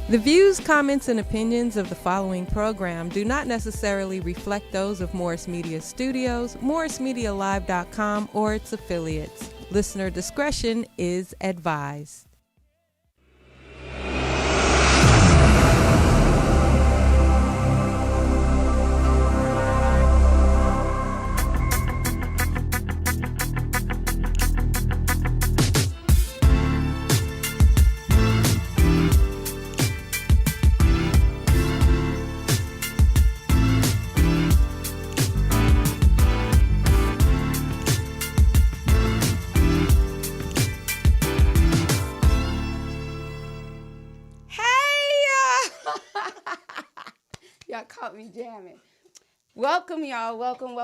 The views, comments, and opinions of the following program do not necessarily reflect those of Morris Media Studios, MorrisMediaLive.com, or its affiliates. Listener discretion is advised. Y'all caught me jamming. Welcome, y'all. Welcome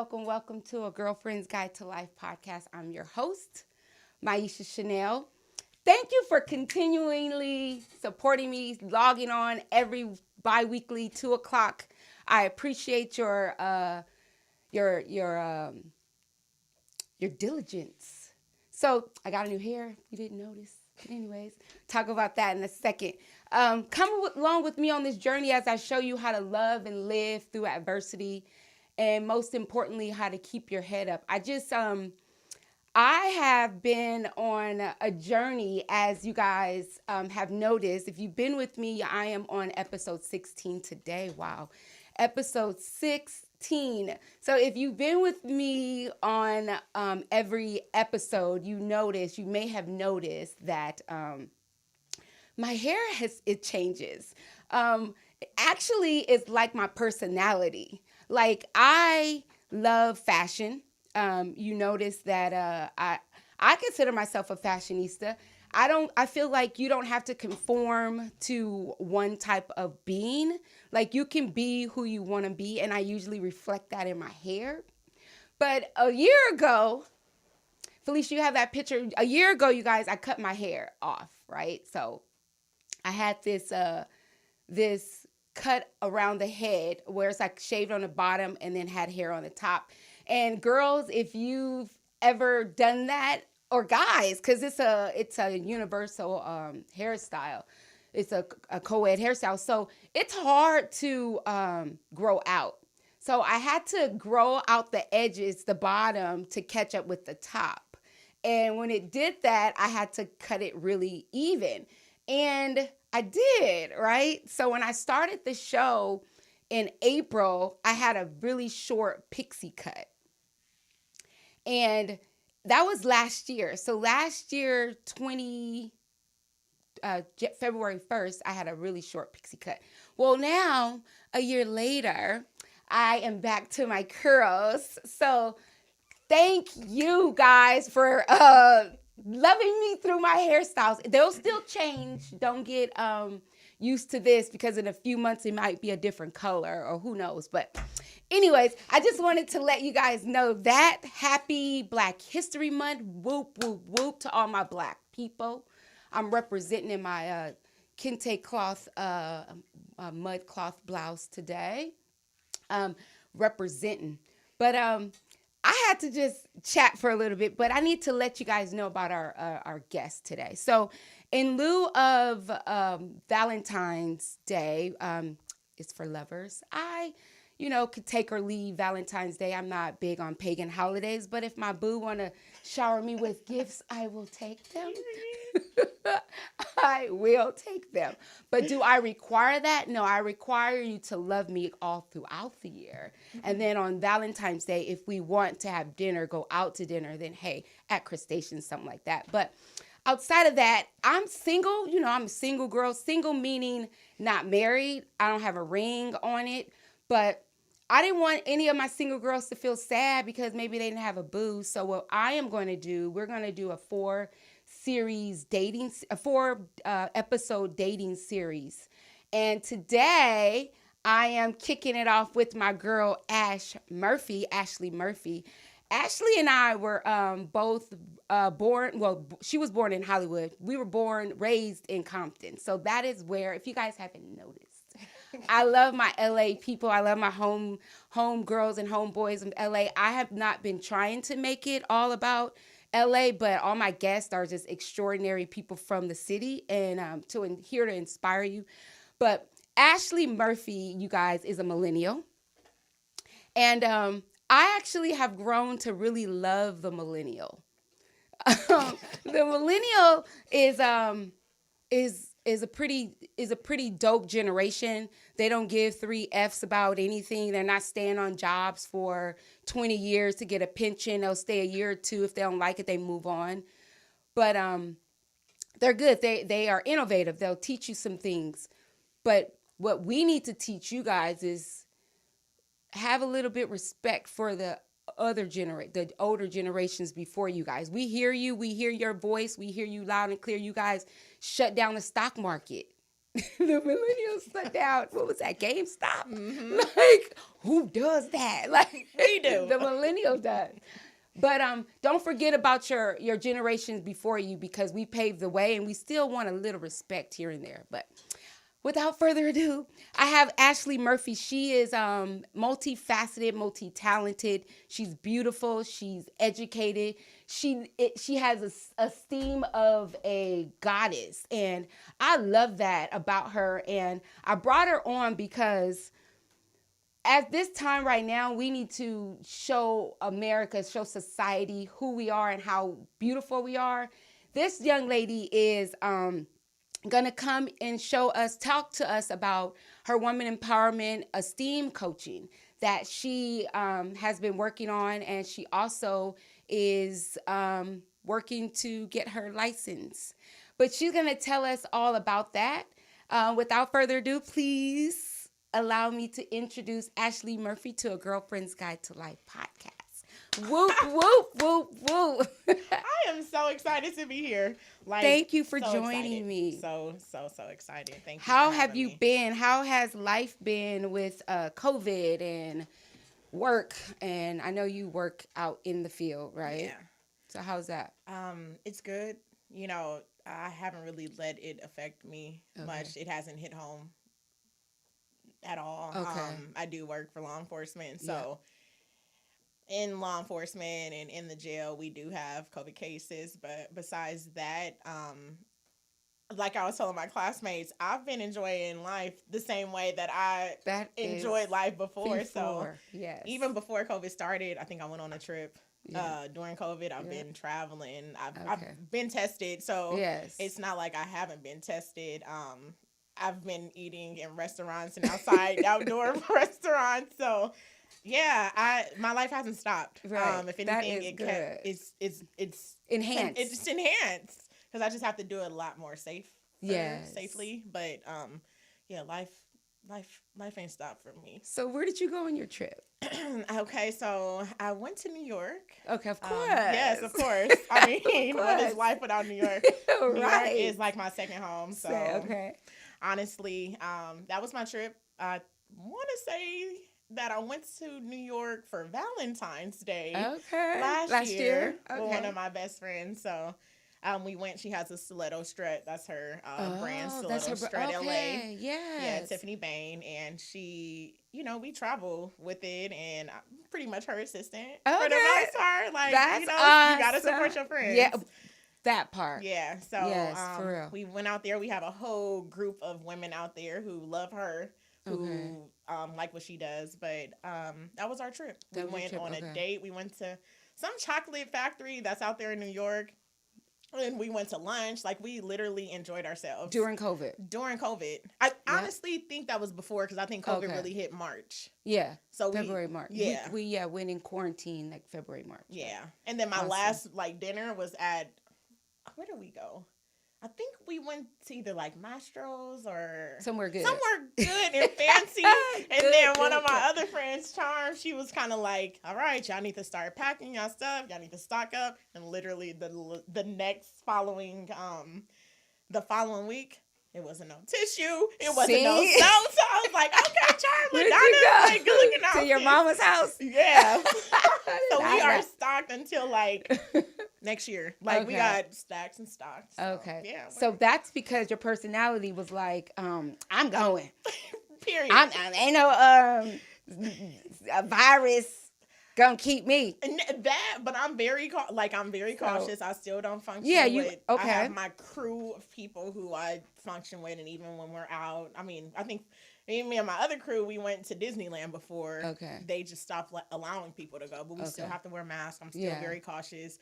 to A Girlfriend's Guide to Life podcast. I'm your host, Miesha Shanell. Thank you for continually supporting me, logging on every bi-weekly 2 o'clock. I appreciate your diligence. So I got a new hair. If you didn't notice. But anyways, talk about that in a second. Come along with me on this journey as I show you how to love and live through adversity, and most importantly, how to keep your head up. I have been on a journey, as you guys have noticed. If you've been with me, I am on episode 16 today. Wow. Episode 16. So if you've been with me on every episode, you may have noticed that my hair it changes. Actually, it's like my personality. Like, I love fashion. You notice that I consider myself a fashionista. I feel like you don't have to conform to one type of being. Like, you can be who you want to be, and I usually reflect that in my hair. But a year ago, Felicia, you have that picture. A year ago, you guys, I cut my hair off, right? So I had this cut around the head where it's like shaved on the bottom and then had hair on the top. And girls, if you've ever done that, or guys, because it's a universal hairstyle. It's a co-ed hairstyle. So it's hard to grow out. So I had to grow out the edges, the bottom, to catch up with the top. And when it did that, I had to cut it really even. And I did, right? So when I started the show in April, I had a really short pixie cut. And that was last year. So last year, February 1st, I had a really short pixie cut. Well, now, a year later, I am back to my curls. So thank you guys for loving me through my hairstyles. They'll still change. Don't get used to this, because in a few months it might be a different color, or who knows. But anyways, I just wanted to let you guys know that. Happy Black History Month. Whoop, whoop, whoop to all my Black people. I'm representing in my kente cloth, mud cloth blouse today. Representing. But I had to just chat for a little bit, but I need to let you guys know about our guest today. So in lieu of Valentine's Day, it's for lovers. I could take or leave Valentine's Day. I'm not big on pagan holidays, but if my boo want to shower me with gifts, I will take them. I will take them. But do I require that? No, I require you to love me all throughout the year. And then on Valentine's Day, if we want to have dinner, go out to dinner, then hey, at Crustaceans, something like that. But outside of that, I'm single. I'm a single girl. Single meaning not married. I don't have a ring on it. But I didn't want any of my single girls to feel sad because maybe they didn't have a boo. So what I am going to do, we're going to do a 4-episode dating series. And today I am kicking it off with my girl, Ashley Murphy. Ashley and I were both born, she was born in Hollywood. We were raised in Compton. So that is where, if you guys haven't noticed, I love my LA people. I love my home girls and homeboys in LA. I have not been trying to make it all about LA, but all my guests are just extraordinary people from the city, and here to inspire you. But Ashley Murphy, you guys, is a millennial. And I actually have grown to really love the millennial. The millennial is a pretty dope generation. They don't give three F's about anything. They're not staying on jobs for 20 years to get a pension. They'll stay a year or two. If they don't like it, they move on. But they're good. They are innovative. They'll teach you some things. But what we need to teach you guys is have a little bit respect for the older generations before you guys. We hear you. We hear your voice. We hear you loud and clear. You guys shut down the stock market. The millennials shut down. What was that? GameStop? Mm-hmm. Like, who does that? Like, we do. The millennials does. But don't forget about your generations before you, because we paved the way and we still want a little respect here and there. But without further ado, I have Ashley Murphy. She is multifaceted, multi-talented. She's beautiful. She's educated. She has a esteem of a goddess. And I love that about her. And I brought her on because at this time right now, we need to show America, show society who we are and how beautiful we are. This young lady is going to come and talk to us about her woman empowerment esteem coaching that she has been working on. And she also is working to get her license. But she's going to tell us all about that. Without further ado, please allow me to introduce Ashley Murphy to A Girlfriend's Guide to Life podcast. Whoop, whoop, whoop, whoop. I am so excited to be here. Thank you for joining me. So excited. Thank you. How have you been? How has life been with COVID and work? And I know you work out in the field, right? Yeah. So how's that? It's good. You know, I haven't really let it affect me much. It hasn't hit home at all. Okay. I do work for law enforcement, so in law enforcement and in the jail, we do have COVID cases. But besides that, like I was telling my classmates, I've been enjoying life the same way that I enjoyed life before. So yes. Even before COVID started, I think I went on a trip. During COVID, I've been traveling. I've been tested, so it's not like I haven't been tested. I've been eating in restaurants and outside outdoor restaurants. So my life hasn't stopped. Right. If anything, it's enhanced. It's enhanced because I just have to do it a lot more safely. But life ain't stopped for me. So where did you go on your trip? Okay, so I went to New York. Okay, of course. Yes, of course. I mean, what is life without New York? Right. New York is like my second home. So okay. Honestly, that was my trip. I want to say that I went to New York for Valentine's Day. Okay. Last year. Okay. With one of my best friends. So we went. She has a stiletto strut. That's her brand, stiletto strut LA. Yes. Yeah, Tiffany Bain, and she, we travel with it, and I'm pretty much her assistant for the most part. Like, that's you awesome. gotta support your friends. Yeah, that part. Yeah. So yes, for real. We went out there. We have a whole group of women out there who love her, who like what she does. But that was our trip. We went on a date. We went to some chocolate factory that's out there in New York. And we went to lunch. Like, we literally enjoyed ourselves. During COVID. I honestly think that was before, because I think COVID really hit March. Yeah. So February, March. Yeah. We went in quarantine like February, March. Yeah. And then my last dinner was at, where did we go? I think we went to either like Mastro's or somewhere good and fancy. And then one of my other friends, Charm, she was kind of like, all right, y'all need to start packing y'all stuff. Y'all need to stock up. And literally the next following, the following week, it wasn't no tissue. It wasn't no soap. So I was like, okay, Charm, Madonna, like, good looking out to your mama's house. Yeah. So we are stocked until like next year. Like, we got stacks and stocks. So, okay. Yeah. So that's because your personality was like, I'm going. Period. Ain't no a virus gonna keep me. And but I'm very cautious. I still don't function. Yeah, I have my crew of people who I function with, and even when we're out, I mean, I think me and my other crew, we went to Disneyland before. Okay. They just stopped allowing people to go, but we still have to wear masks. I'm still very cautious.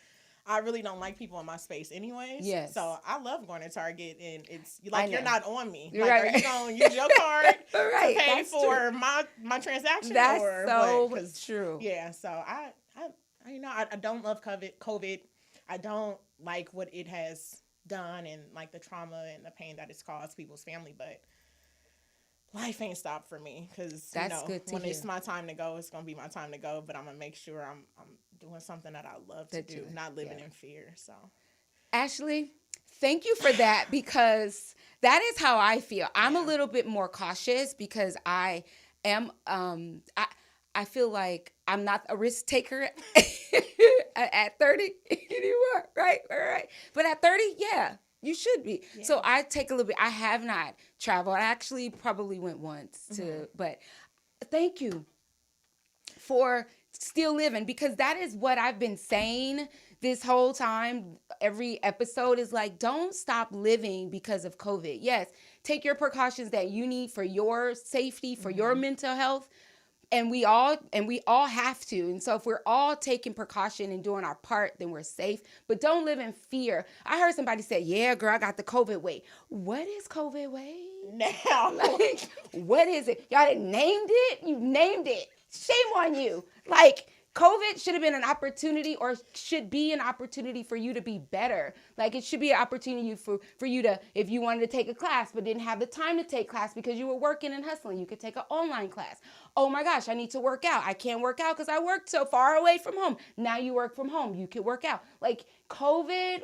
I really don't like people in my space anyways. Yes. So I love going to Target, and it's like you're not on me. You're like, right. are you going to use your card right. to pay That's for true. my transaction? That's or so what? true. Yeah. So I don't love COVID. I don't like what it has done and like the trauma and the pain that it's caused people's family, but life ain't stopped for me because when it's my time to go, it's gonna be my time to go. But I'm gonna make sure I'm doing something that I love to do, not living in fear. So, Ashley, thank you for that, because that is how I feel. I'm a little bit more cautious because I am. I feel like I'm not a risk taker at 30 anymore. Right. But at 30, yeah. You should be. Yeah. So I take a little bit. I have not traveled. I actually probably went once but thank you for still living, because that is what I've been saying this whole time. Every episode is like, don't stop living because of COVID. Yes, take your precautions that you need for your safety, for your mental health. And we all have to. And so if we're all taking precaution and doing our part, then we're safe. But don't live in fear. I heard somebody say, yeah, girl, I got the COVID wave. What is COVID wave? Now. Like, what is it? Y'all didn't named it? You named it. Shame on you. Like, COVID should have been an opportunity, or should be an opportunity for you to be better. Like, it should be an opportunity for you to, if you wanted to take a class but didn't have the time to take class because you were working and hustling, you could take an online class. Oh my gosh, I need to work out. I can't work out because I worked so far away from home. Now you work from home. You can work out. Like, COVID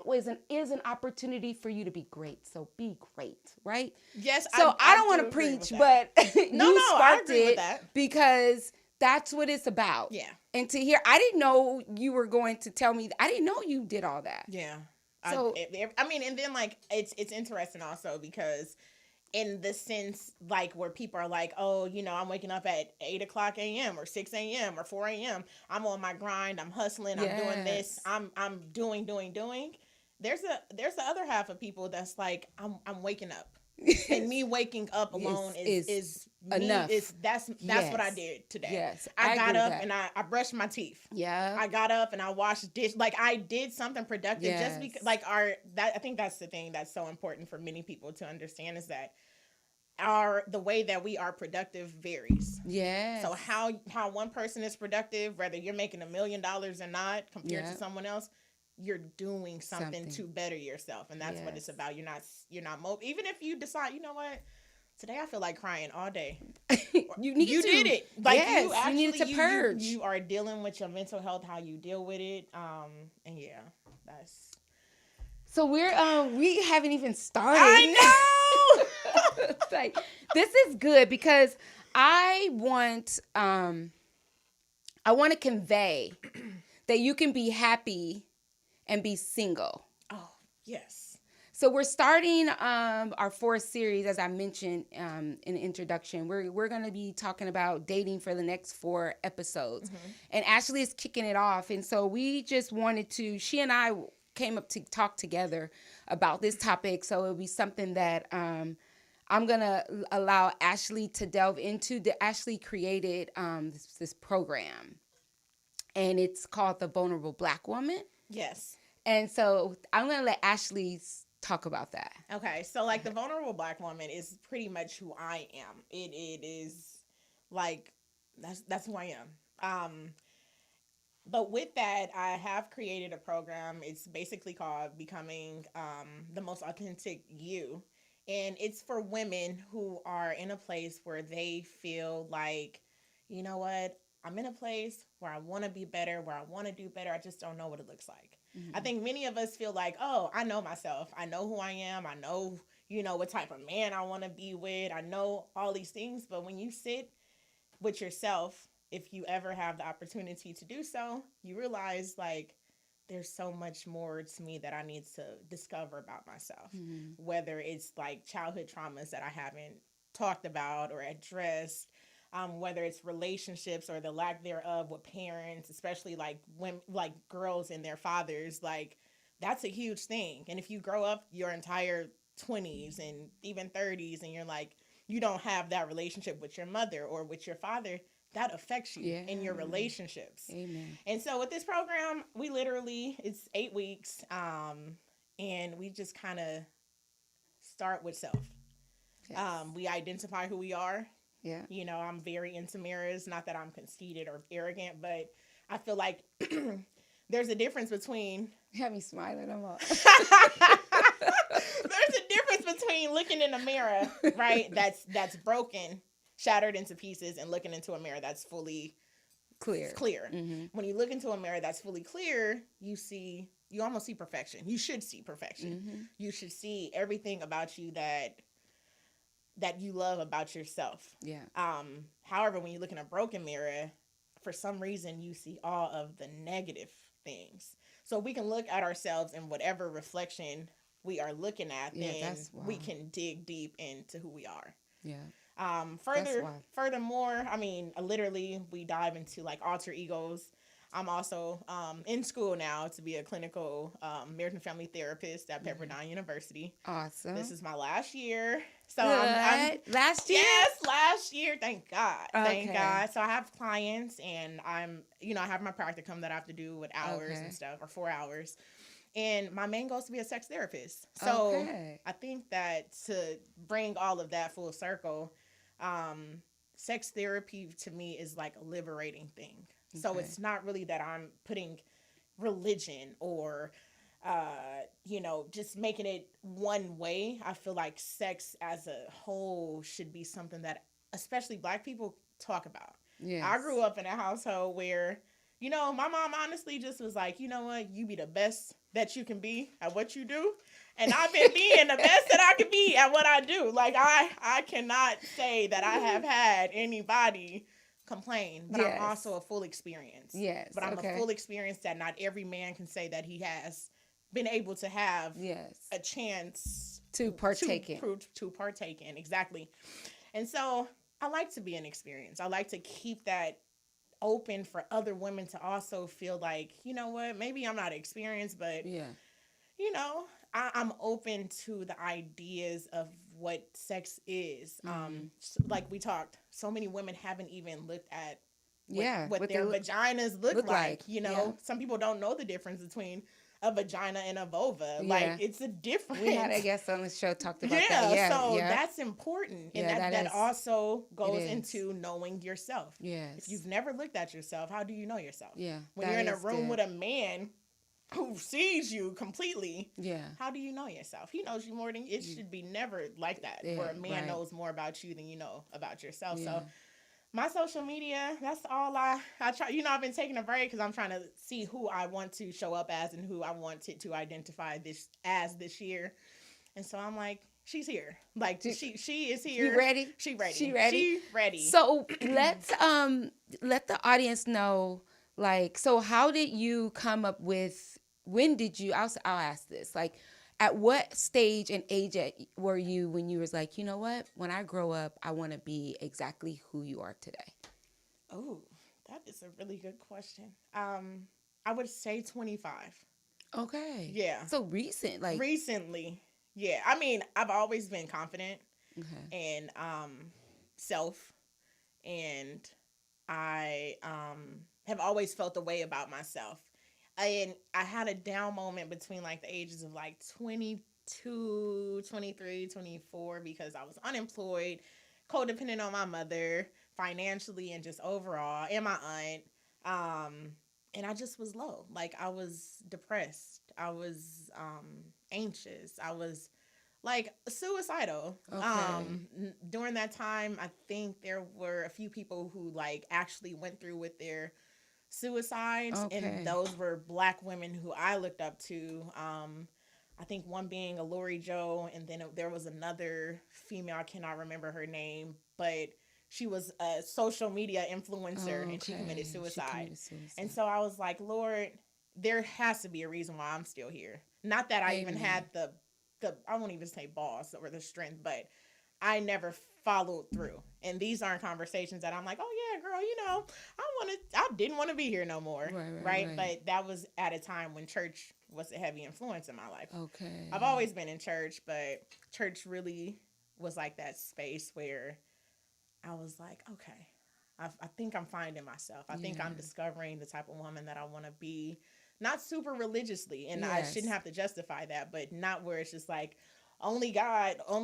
is an opportunity for you to be great. So be great, right? Yes. So I don't want to preach, but you sparked it because that's what it's about. Yeah. And to hear, I didn't know you were going to tell me. I didn't know you did all that. Yeah. So I mean, and then like it's interesting also because in the sense like where people are like, oh, I'm waking up at 8:00 a.m. or 6 a.m. or 4 a.m. I'm on my grind. I'm hustling. I'm doing this. I'm doing. There's the other half of people that's like, I'm waking up. And me waking up alone is enough. That's what I did today. Yes, I got up and I brushed my teeth. Yeah, I got up and I washed dish. Like I did something productive. Just because, like I think that's the thing that's so important for many people to understand is that the way that we are productive varies. Yeah. So how one person is productive, whether you're making $1 million or not, compared to someone else, you're doing something to better yourself, and that's what it's about. You're not even if you decide, you know what, today I feel like crying all day. you did it. Like you needed to purge. You are dealing with your mental health, how you deal with it, and that's. So we haven't even started. I know. Like, this is good because I want to convey that you can be happy and be single. Oh, yes. So we're starting our 4th series, as I mentioned in the introduction. We're going to be talking about dating for the next 4 episodes. And Ashley is kicking it off. And so we just wanted to, she and I came up to talk together about this topic. So it'll be something that I'm going to allow Ashley to delve into. Ashley created this program, and it's called The Vulnerable Black Woman. Yes. And so I'm going to let Ashley talk about that. Okay. So like the vulnerable Black woman is pretty much who I am. It is like, that's who I am. But with that, I have created a program. It's basically called Becoming the Most Authentic You. And it's for women who are in a place where they feel like, you know what, I'm in a place where I want to be better, where I want to do better. I just don't know what it looks like. I think many of us feel like, oh, I know myself. I know who I am. I know, what type of man I want to be with. I know all these things. But when you sit with yourself, if you ever have the opportunity to do so, you realize like there's so much more to me that I need to discover about myself. Whether it's like childhood traumas that I haven't talked about or addressed, whether it's relationships or the lack thereof with parents, especially like when like girls and their fathers, like that's a huge thing. And if you grow up your entire 20s and even 30s and you're like, you don't have that relationship with your mother or with your father, that affects you in your relationships. Amen. And so with this program, we literally, it's 8 weeks, and we just kind of start with self. Yes. We identify who we are. Yeah. You know, I'm very into mirrors. Not that I'm conceited or arrogant, but I feel like there's a difference between... You have me smiling. I'm all... There's a difference between looking in a mirror, right, that's broken, shattered into pieces, and looking into a mirror that's fully clear. Mm-hmm. When you look into a mirror that's fully clear, you almost see perfection. You should see perfection. Mm-hmm. You should see everything about you that you love about yourself. Yeah. However, when you look in a broken mirror, for some reason you see all of the negative things. So we can look at ourselves in whatever reflection we are looking at, then we can dig deep into who we are. Yeah. Furthermore, I mean, literally, we dive into like alter egos. I'm also in school now to be a clinical marriage and family therapist at Pepperdine University. Awesome. This is my last year. So I'm last year? Yes, last year. Thank God. Okay. Thank God. So I have clients, and I have my practicum that I have to do with hours and stuff, or 4 hours. And my main goal is to be a sex therapist. So I think that to bring all of that full circle, sex therapy to me is like a liberating thing. Okay. So it's not really that I'm putting religion or, just making it one way. I feel like sex as a whole should be something that especially Black people talk about. Yes. I grew up in a household where, my mom honestly just was like, you know what, you be the best that you can be at what you do. And I've been being the best that I can be at what I do. Like, I cannot say that I have had anybody complain, but I'm also a full experience. Yes. But I'm a full experience that not every man can say that he has been able to have a chance to partake in. To partake in, exactly. And so I like to be an experience. I like to keep that open for other women to also feel like, you know what, maybe I'm not experienced, but I'm open to the ideas of what sex is. Like we talked, so many women haven't even looked at what their vaginas look like. Some people don't know the difference between a vagina and a vulva. Like, it's a difference. We had a guest on the show talked about that. So that's important. And that also goes into knowing yourself. Yes. If you've never looked at yourself, how do you know yourself? Yeah. When you're in a room with a man who sees you completely, how do you know yourself? He knows you more than it should be never like that, where a man knows more about you than you know about yourself. So my social media, that's all I try. I've been taking a break because I'm trying to see who I want to show up as and who I want to identify this year. And so I'm like, she's here. Like, she is here. You ready? She ready. She ready? She ready. So let's let the audience know, like, so how did you come up with, when did you, I'll ask this, like, at what stage and age were you when you was like, you know what? When I grow up, I want to be exactly who you are today. Oh, that is a really good question. I would say 25. Okay. Yeah. So recent, like recently. Yeah. I mean, I've always been confident in self, and I have always felt the way about myself. And I had a down moment between like the ages of like 22, 23, 24 because I was unemployed, codependent on my mother, financially and just overall, and my aunt. And I just was low. Like, I was depressed. I was anxious. I was like suicidal. Okay. During that time, I think there were a few people who like actually went through with their suicides, and those were Black women who I looked up to. I think one being a Lori Joe, and then there was another female, I cannot remember her name, but she was a social media influencer, and she committed suicide. And so I was like, Lord, there has to be a reason why I'm still here. Not that I even had the I won't even say balls or the strength, but I never followed through. And these aren't conversations that I'm like, oh yeah, girl, I didn't want to be here no more. Right. But that was at a time when church was a heavy influence in my life. Okay. I've always been in church, but church really was like that space where I was like, okay, I think I'm finding myself. I think I'm discovering the type of woman that I want to be, not super religiously. And I shouldn't have to justify that, but not where it's just like, only God, I'm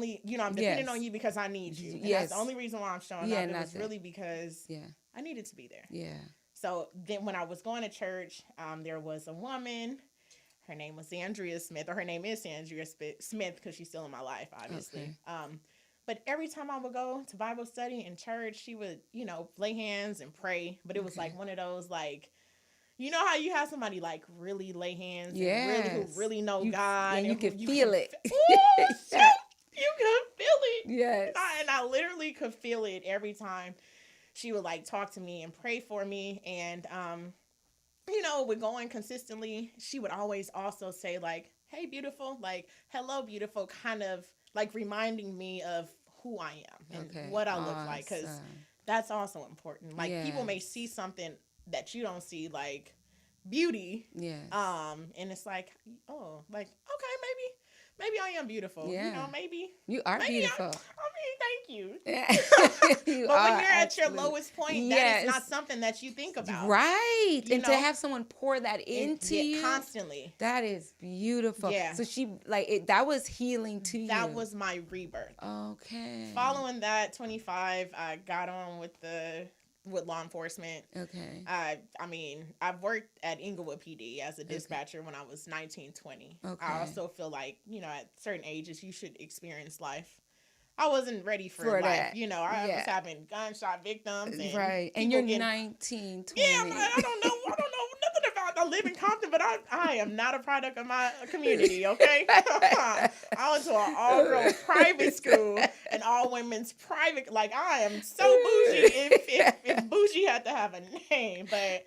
depending on you because I need you. And that's the only reason why I'm showing up. It was really because I needed to be there. Yeah. So then when I was going to church, there was a woman. Her name was Andrea Smith, or her name is Andrea Smith because she's still in my life, obviously. Okay. But every time I would go to Bible study in church, she would, lay hands and pray. But it was like one of those, like, you know how you have somebody like really lay hands and who really know God. And you can feel it. You can feel it. Yes. And I literally could feel it every time she would like talk to me and pray for me. And, we're going consistently. She would always also say like, hey, beautiful, like, hello, beautiful, kind of like reminding me of who I am and what I look like. Because that's also important. Like people may see something that you don't see, like beauty. Yeah. And it's like, oh, like, okay, maybe I am beautiful. Yeah. Maybe you are beautiful. Thank you. Yeah. But when you're at your lowest point, that is not something that you think about. Right. And to have someone pour that into you constantly. That is beautiful. Yeah. So she that was healing to you. That was my rebirth. Okay. Following that, 25, I got on with law enforcement. Okay. I've worked at Inglewood PD as a dispatcher when I was 19, 20. Okay. I also feel like, at certain ages, you should experience life. I wasn't ready for life. That. I was having gunshot victims. And right. And you're 19, 20. Yeah, I don't know nothing about. I live in Compton, but I am not a product of my community, okay? I went to an all-girls private school, an all-women's private. Like, I am so bougie if bougie had to have a name. But,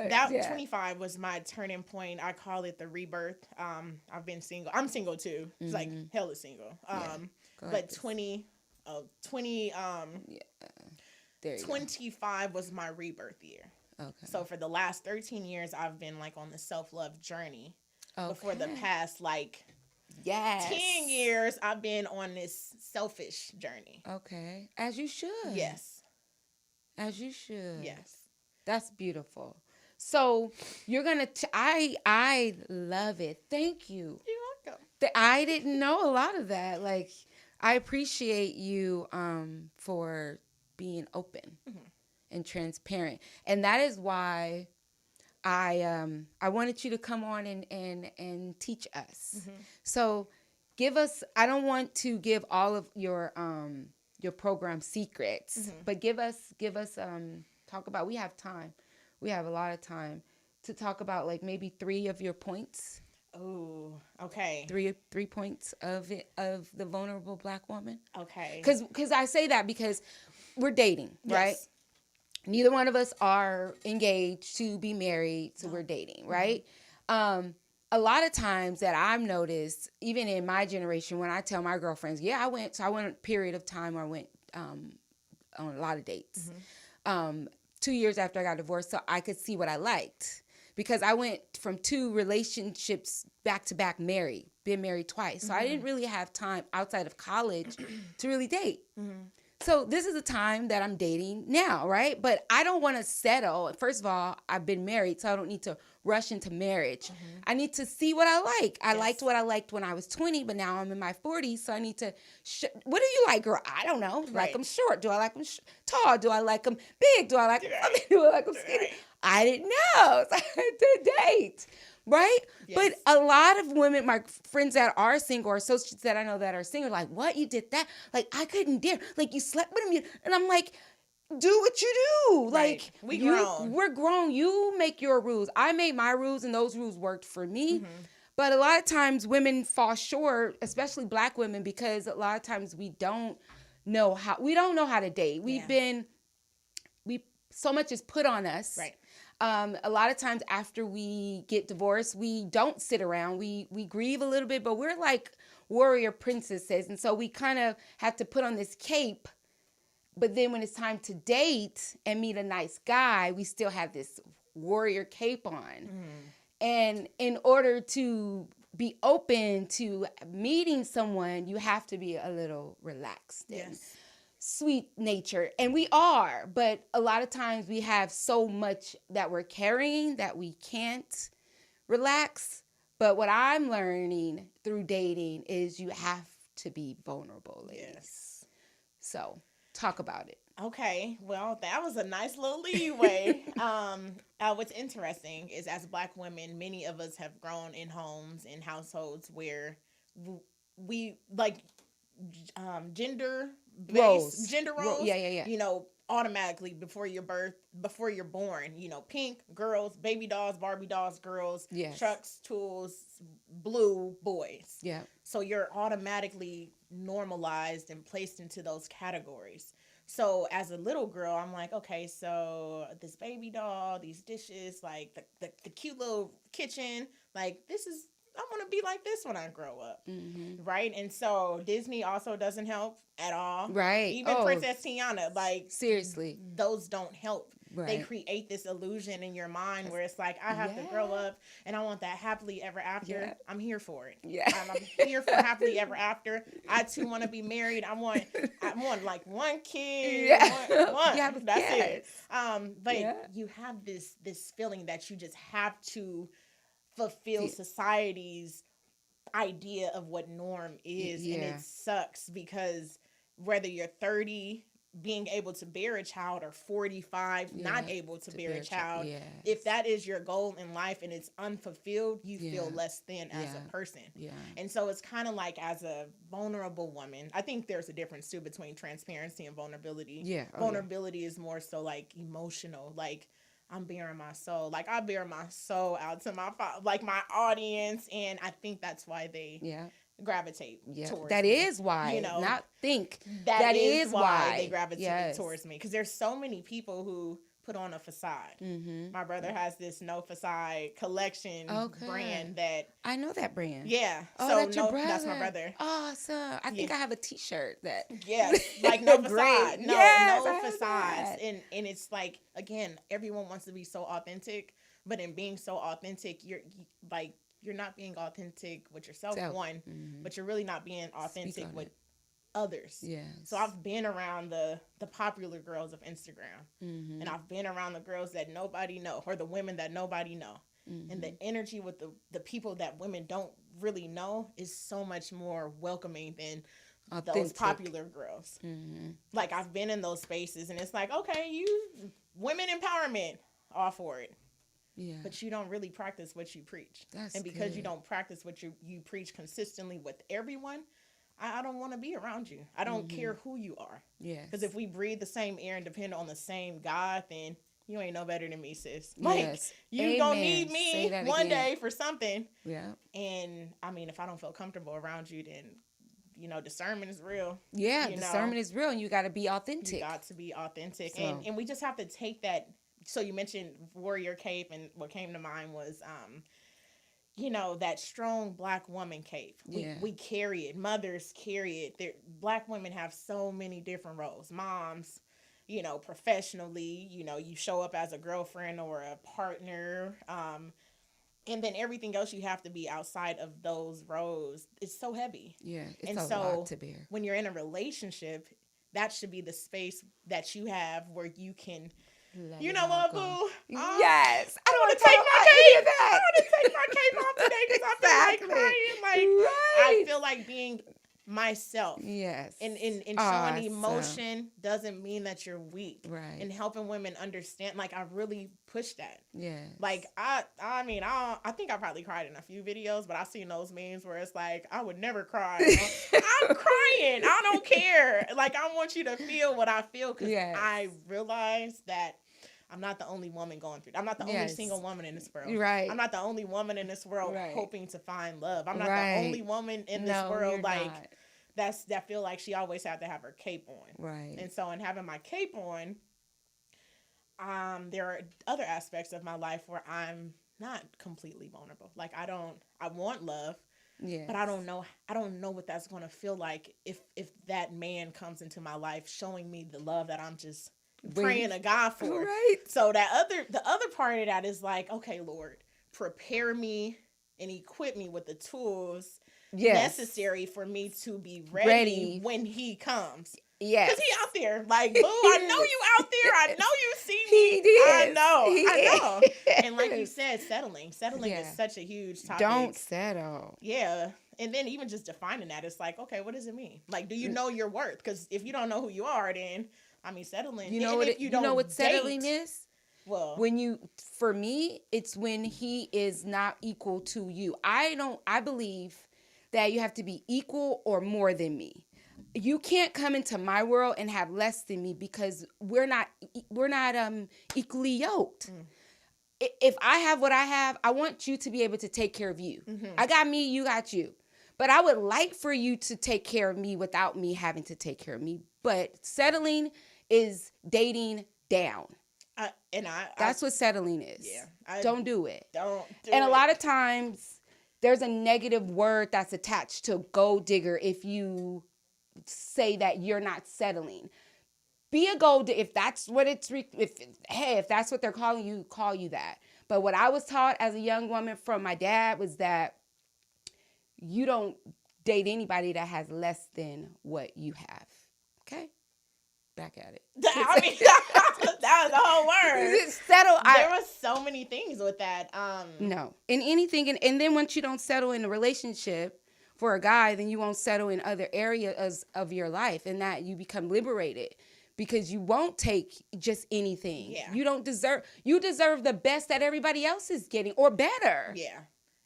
that 25 was my turning point. I call it the rebirth. I've been single. I'm single, too. It's like, hella single. But 25 was my rebirth year. Okay. So for the last 13 years, I've been like on the self-love journey. Okay. But for the past 10 years, I've been on this selfish journey. Okay. As you should. Yes. As you should. Yes. That's beautiful. So you're going to, I love it. Thank you. You're welcome. I didn't know a lot of that. Like, I appreciate you for being open and transparent. And that is why I wanted you to come on and teach us. Mm-hmm. So give us, I don't want to give all of your program secrets, but give us talk about, we have time. We have a lot of time to talk about like maybe 3 of your points. Oh, okay. 3 points of the vulnerable Black woman. Okay. Because I say that because we're dating, right? Neither one of us are engaged to be married, so we're dating, right? A lot of times that I've noticed, even in my generation, when I tell my girlfriends, I went a period of time where I went on a lot of dates. 2 years after I got divorced, so I could see what I liked. Because I went from 2 relationships back to back married, been married twice. So I didn't really have time outside of college to really date. So this is the time that I'm dating now, right? But I don't want to settle. First of all, I've been married, so I don't need to rush into marriage. I need to see what I like. I liked what I liked when I was 20, but now I'm in my 40s, so I need to... what do you like, girl? I don't know. Right. Like them short? Do I like them tall? Do I like them big? Do I like them do I like them skinny? I didn't know. So I had to date. Right? Yes. But a lot of women, my friends that are single or associates that I know that are single, like, what? You did that? Like, I couldn't dare. Like, you slept with him. And I'm like, do what you do. Right. Like, grown. We're grown. You make your rules. I made my rules, and those rules worked for me. But a lot of times women fall short, especially Black women, because a lot of times we don't know how to date. So much is put on us. Right. A lot of times after we get divorced, we don't sit around. We grieve a little bit, but we're like warrior princesses. And so we kind of have to put on this cape. But then when it's time to date and meet a nice guy, we still have this warrior cape on. And in order to be open to meeting someone, you have to be a little relaxed and sweet nature. And we are, but a lot of times we have so much that we're carrying that we can't relax. But what I'm learning through dating is you have to be vulnerable, ladies. So talk about it. Okay, well, that was a nice little leeway. What's interesting is as Black women, many of us have grown in homes and households where we like gender roles. You know, automatically before you're born, you know, pink girls, baby dolls, Barbie dolls, girls, trucks, tools, blue boys. Yeah. So you're automatically normalized and placed into those categories. So as a little girl, I'm like, okay, so this baby doll, these dishes, like the cute little kitchen, like I want to be like this when I grow up. Right? And so Disney also doesn't help at all. Right. Even Princess Tiana, like seriously, those don't help. Right. They create this illusion in your mind where it's like, I have to grow up and I want that happily ever after. Yeah. I'm here for it. Yeah. I'm here for happily ever after. I too want to be married. I want like one kid. Yeah. One. Yeah, that's it. But you have this feeling that you just have to fulfill society's idea of what norm is. And it sucks because whether you're 30 being able to bear a child or 45 not able to bear a child, if that is your goal in life and it's unfulfilled, you feel less than as a person. And so it's kind of like as a vulnerable woman, I think there's a difference too between transparency and vulnerability. Vulnerability is more so like emotional, like I'm bearing my soul. Like I bear my soul out to my my audience, and I think that's why they gravitate towards that me. Is why, you know, not think. that is why they gravitate towards me, because there's so many people who put on a facade. My brother has this no facade collection brand that I know that brand. So that's your brother. That's my brother. Awesome. I think I have a T-shirt that. Like no facade. No facades. And it's like, again, everyone wants to be so authentic, but in being so authentic, you're not being authentic with yourself, but you're really not being authentic with others. So I've been around the popular girls of Instagram, and I've been around the girls that nobody know, or the women that nobody know. And the energy with the people that women don't really know is so much more welcoming than those popular girls. Like I've been in those spaces, and it's like, okay, you women empowerment, all for it. But you don't really practice what you preach. And because you don't practice what you preach consistently with everyone, I don't want to be around you. I don't care who you are. Because if we breathe the same air and depend on the same God, then you ain't no better than me, sis. Like, you gonna need me one day for something. And I mean, if I don't feel comfortable around you, then, you know, discernment is real. Discernment is real, and you got to be authentic. You got to be authentic. And we just have to take that. So you mentioned warrior cape, and what came to mind was, you know, that strong Black woman cape. We carry it. Mothers carry it. Black women have so many different roles. Moms, you know, professionally, you know, you show up as a girlfriend or a partner. And then everything else you have to be outside of those roles. It's so heavy. It's a lot to bear. When you're in a relationship, that should be the space that you have where you can... You know what, boo? Yes. I want to take my cape. I want to take my cape off today because I feel like crying. I feel like being myself. Yes. And showing emotion doesn't mean that you're weak. Right. And helping women understand. Like, I really push that. Yes. Like, I mean, I think I probably cried in a few videos, but I've seen those memes where it's like, I would never cry. I'm crying. I don't care. Like, I want you to feel what I feel, because I realize that I'm not the only woman going through it. I'm not the only single woman in this world. Right. I'm not the only woman in this world hoping to find love. I'm not the only woman in this world that feel like she always had to have her cape on. Right. And so in having my cape on, there are other aspects of my life where I'm not completely vulnerable. Like I want love, Yeah. but I don't know what that's going to feel like if that man comes into my life showing me the love that I'm just praying to God for. Right. So the other part of that is like, okay, Lord, prepare me and equip me with the tools necessary for me to be ready when he comes. Yes. Because he out there. Like, boo, I know you out there. I know you see me. I know. And like you said, settling. Settling is such a huge topic. Don't settle. Yeah. And then even just defining that, it's like, okay, what does it mean? Like, do you know your worth? Because if you don't know who you are, then, I mean, settling. You know what settling is? Well, for me, it's when he is not equal to you. I believe that you have to be equal or more than me. You can't come into my world and have less than me because we're not equally yoked. If I have what I have, I want you to be able to take care of you. I got me, you got you. But I would like for you to take care of me without me having to take care of me. But settling is dating down. That's what settling is. Yeah. Don't do it. Don't do and it. a lot of times, there's a negative word that's attached to gold digger if you say that you're not settling. Be a gold digger. If that's what if that's what they're calling you, call you that. But what I was taught as a young woman from my dad was that you don't date anybody that has less than what you have. Okay? Back at it. I mean, that was the whole word. Settle. There was so many things with that. No. In anything. And then once you don't settle in a relationship for a guy, then you won't settle in other areas of your life, and that you become liberated because you won't take just anything. Yeah. You deserve the best that everybody else is getting or better. Yeah.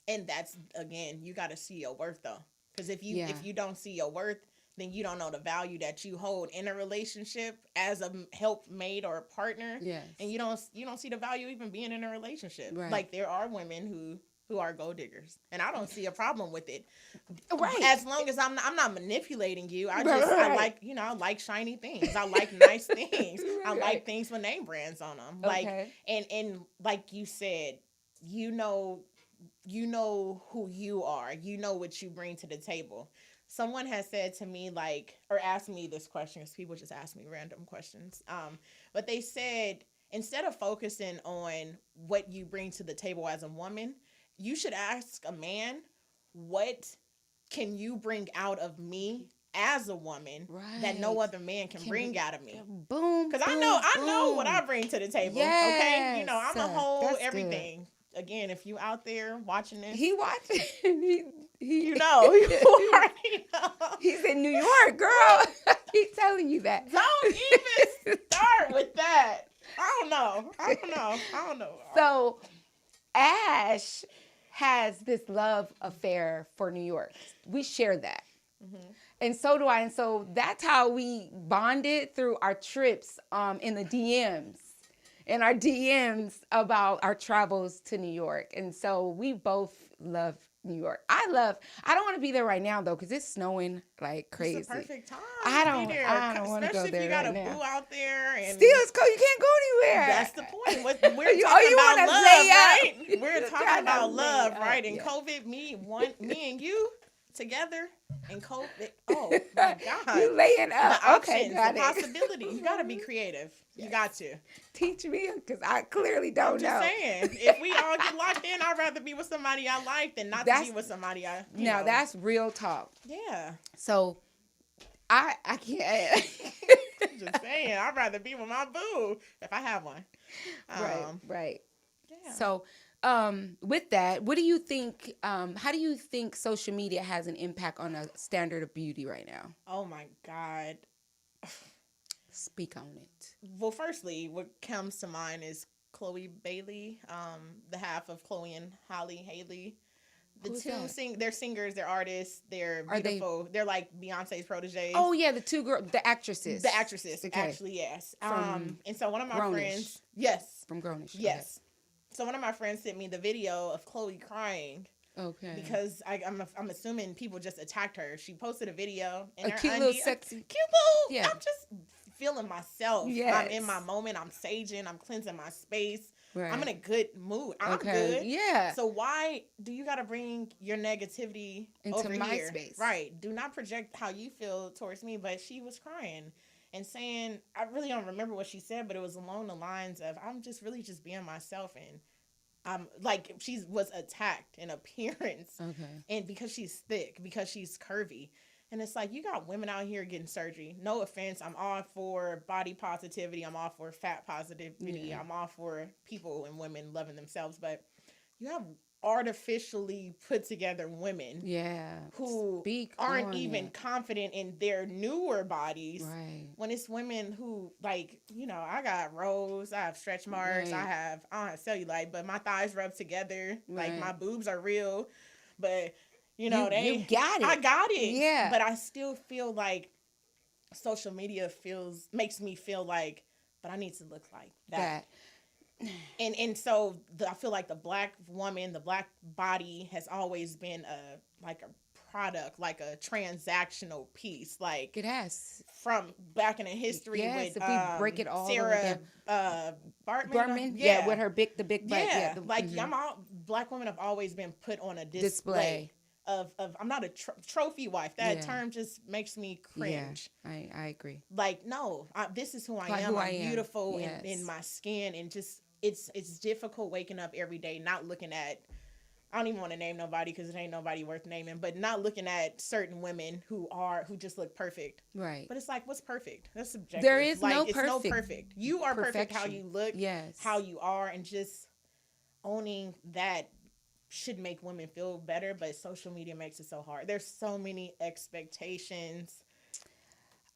And that's, again, you got to see your worth though. Because if you don't see your worth, then you don't know the value that you hold in a relationship as a helpmate or a partner. Yes. And you don't see the value even being in a relationship. Right. Like there are women who are gold diggers, and I don't see a problem with it. Right. As long as I'm not manipulating you. I like shiny things. I like nice things. Right. I like things with name brands on them. Okay. Like and like you said, you know who you are. You know what you bring to the table. Someone has said to me, like, or asked me this question, because people just ask me random questions. But they said, instead of focusing on what you bring to the table as a woman, you should ask a man, what can you bring out of me as a woman that no other man can bring out of me? Boom. Because I know what I bring to the table. Yes. Okay, I'm a whole That's everything. Good. Again, if you out there watching this, he watching. You already know. He's in New York, girl. He's telling you that. Don't even start with that. I don't know. So, Ash has this love affair for New York. We share that. Mm-hmm. And so do I. And so that's how we bonded through our trips in the DMs. In our DMs about our travels to New York. And so we both love New York. I don't want to be there right now though, because it's snowing like crazy. It's the perfect time. I don't want to go there. Especially if you got right a now. boo out there, and still it's cold. You can't go anywhere. That's the point. We're talking about love, right? We're talking about love, right? And COVID, me and you together, and COVID. Oh my God! You laying up? The okay, options, got the it. possibilities. You got to be creative. Yes. You got to teach me, because I clearly don't know. I'm just saying, if we all get locked in, I'd rather be with somebody I like than not to be with somebody I. Now that's real talk. Yeah. So, I can't. Just saying, I'd rather be with my boo if I have one. Right. Yeah. So, with that, what do you think? How do you think social media has an impact on a standard of beauty right now? Oh my God. Speak on it. Well, firstly, what comes to mind is Chloe Bailey, the half of Chloe and Holly Haley. They're singers, they're artists, they're beautiful. They're like Beyonce's proteges. Oh yeah, the two girls, the actresses. The actresses, okay. Actually, yes. And so one of my friends, yes, from Grownish, yes. So one of my friends sent me the video of Chloe crying. Okay. Because I'm assuming people just attacked her. She posted a video. A cute little sexy. Cute little. Yeah. I'm just feeling myself. Yes. I'm in my moment. I'm saging. I'm cleansing my space. Right. I'm in a good mood. I'm Okay. good. Yeah. So why do you got to bring your negativity into over my here? space? Right. Do not project how you feel towards me. But she was crying and saying, I really don't remember what she said, but it was along the lines of, I'm just really just being myself. And I'm like, she was attacked in appearance. Okay. And because she's thick, because she's curvy. And it's like, you got women out here getting surgery. No offense. I'm all for body positivity. I'm all for fat positivity. Yeah. I'm all for people and women loving themselves. But you have artificially put together women who aren't even confident in their newer bodies. Right. When it's women who, like, you know, I got rolls, I have stretch marks, Right. I don't have cellulite, but my thighs rub together. Right. Like, my boobs are real. But, you know, you got it. I got it. Yeah. But I still feel like social media makes me feel like, but I need to look like that. And so I feel like the black woman, the black body has always been a product, like a transactional piece. Like, it has. From back in the history with if we break it all Sarah Bartman, with her big butt. Yeah, black women have always been put on a display. Of I'm not a trophy wife. That term just makes me cringe. Yeah, I agree. Like, no, this is who I am. I'm beautiful in my skin, and just it's difficult waking up every day not looking at. I don't even want to name nobody because it ain't nobody worth naming, but not looking at certain women who just look perfect. Right. But it's like, what's perfect? That's subjective. There is like, no it's perfect. No perfect. You are perfect how you look. Yes. How you are, and just owning that should make women feel better, but social media makes it so hard. There's so many expectations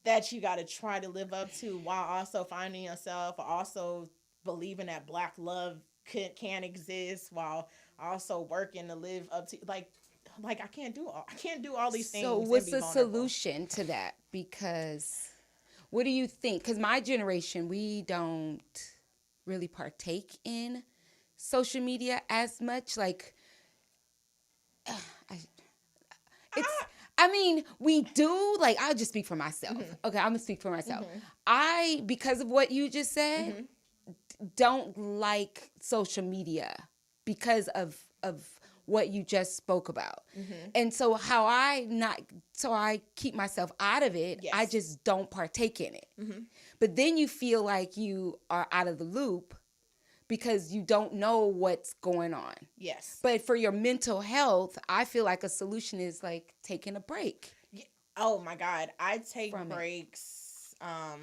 that you got to try to live up to while also finding yourself, also believing that black love can exist, while also working to live up to like I can't do all these things. So what's the solution to that? Because what do you think? Because my generation, we don't really partake in social media as much. Like, I mean, we do. Like, I'll just speak for myself. Mm-hmm. Okay, I'm gonna speak for myself. Mm-hmm. Because of what you just said, don't like social media because of what you just spoke about. And so I keep myself out of it. Yes. I just don't partake in it. But then you feel like you are out of the loop because you don't know what's going on. Yes. But for your mental health, I feel like a solution is like taking a break. Yeah. Oh my God. I take breaks. I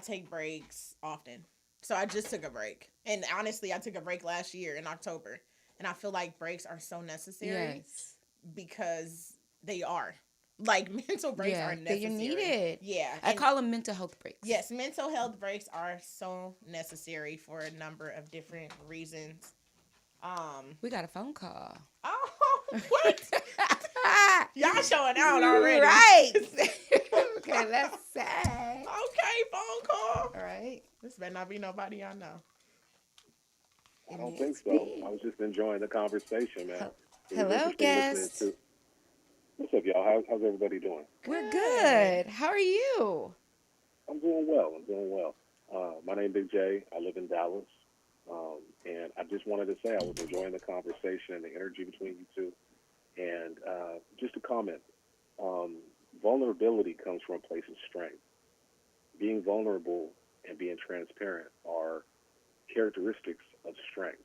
take breaks often. So I just took a break. And honestly, I took a break last year in October. And I feel like breaks are so necessary. Yes. Because they are. Like, mental breaks are necessary. They're needed. Yeah. I call them mental health breaks. Yes, mental health breaks are so necessary for a number of different reasons. We got a phone call. Oh, what? Y'all showing out already. Right. Okay, let's say. Okay, phone call. All right. This better not be nobody I know. I don't think so. I was just enjoying the conversation, man. Hello, guest. What's up, y'all? How's everybody doing? We're good. How are you? I'm doing well. My name is Big J. I live in Dallas. And I just wanted to say I was enjoying the conversation and the energy between you two. And just a comment. Vulnerability comes from a place of strength. Being vulnerable and being transparent are characteristics of strength.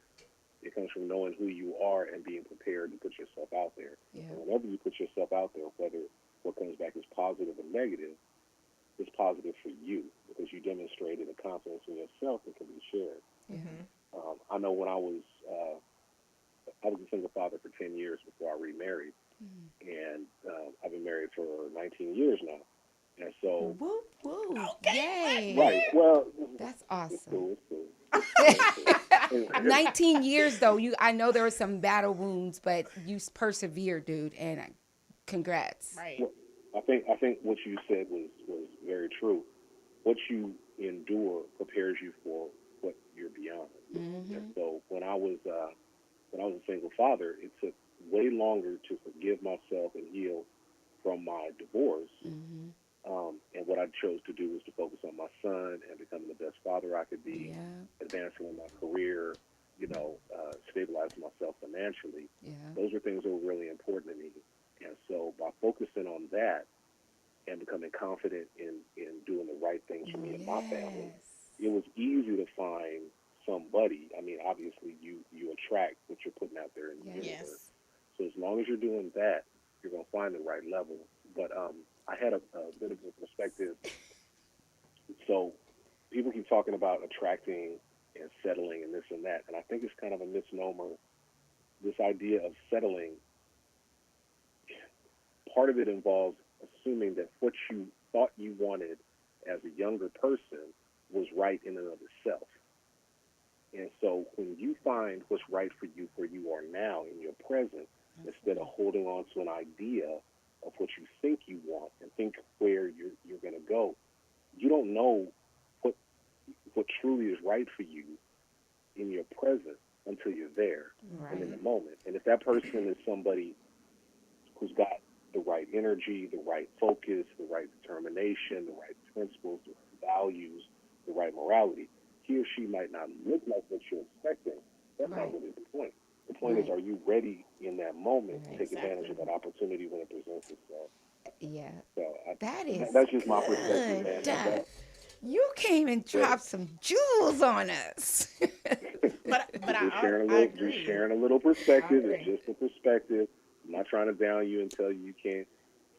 It comes from knowing who you are and being prepared to put yourself out there. Yeah. And whenever you put yourself out there, whether what comes back is positive or negative, it's positive for you because you demonstrated a confidence in yourself that can be shared. Mm-hmm. I know when I was a single father for 10 years before I remarried, and I've been married for 19 years now. And so, okay, right? Well, that's awesome. It's cool. 19 years though. I know there were some battle wounds, but you persevered, dude, and congrats. Right. Well, I think what you said was very true. What you endure prepares you for what you're beyond. Mm-hmm. And so when I was a single father, it took way longer to forgive myself and heal from my divorce And what I chose to do was to focus on my son and becoming the best father I could be, Yeah. advancing in my career, stabilizing myself financially. Yeah. Those are things that were really important to me. And so by focusing on that and becoming confident in doing the right things for me and my family, it was easy to find somebody. I mean, obviously you attract what you're putting out there in the universe. So as long as you're doing that, you're going to find the right level. But I had a bit of a perspective. So people keep talking about attracting and settling and this and that, and I think it's kind of a misnomer. This idea of settling, part of it involves assuming that what you thought you wanted as a younger person was right in and of itself. And so when you find what's right for you where you are now in your present, instead of holding on to an idea of what you think you want and think where you're going to go, you don't know what truly is right for you in your present until you're there and in the moment. And if that person is somebody who's got the right energy, the right focus, the right determination, the right principles, the right values, the right morality, he or she might not look like what you're expecting. That's not really the point. The point is, are you ready in that moment to take advantage of that opportunity when it presents itself? Yeah. So That's just my perspective, man. You came and dropped some jewels on us. but I agree. Just sharing a little perspective. It's just a perspective. I'm not trying to down you and tell you can't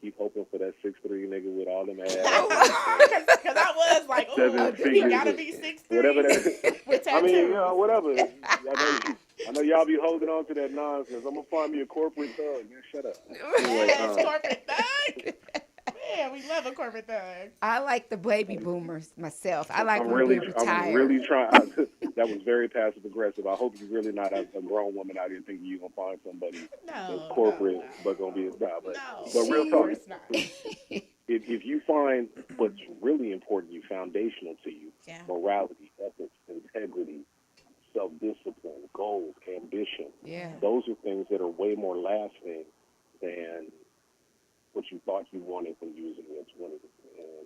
keep hoping for that 6'3" nigga with all them abs. Because I was like, oh, you gotta be 6'3". Whatever that is. With tattoos. I mean, whatever. I know y'all be holding on to that nonsense. I'm gonna find me a corporate thug. Man, shut up. Yes, corporate thug. Man, we love a corporate thug. I like the baby boomers myself. I like when people retire. I'm really trying. That was very passive aggressive. I hope you're really not a grown woman out here thinking you're gonna find somebody that's corporate but gonna be a but real talk. If you find what's really important to you, foundational to you, morality, ethics, integrity, self-discipline, goals, ambition, those are things that are way more lasting than what you thought you wanted when you was in your 20s. And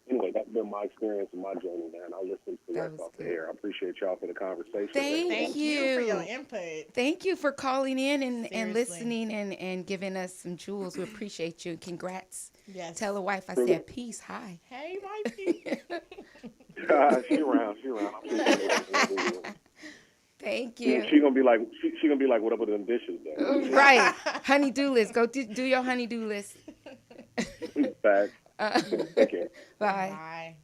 anyway, that's been my experience and my journey, man. I'll listen to the rest off the air. I appreciate y'all for the conversation. Thank you for your input. Thank you for calling in and listening and giving us some jewels. We appreciate you. Congrats. Yes. Tell the wife I said peace. Hi. Hey, wifey. She around. Thank you. She gonna be like, what up with them dishes, though? Right. Honey-do list. Go do your honey-do list. Back. Okay. Bye.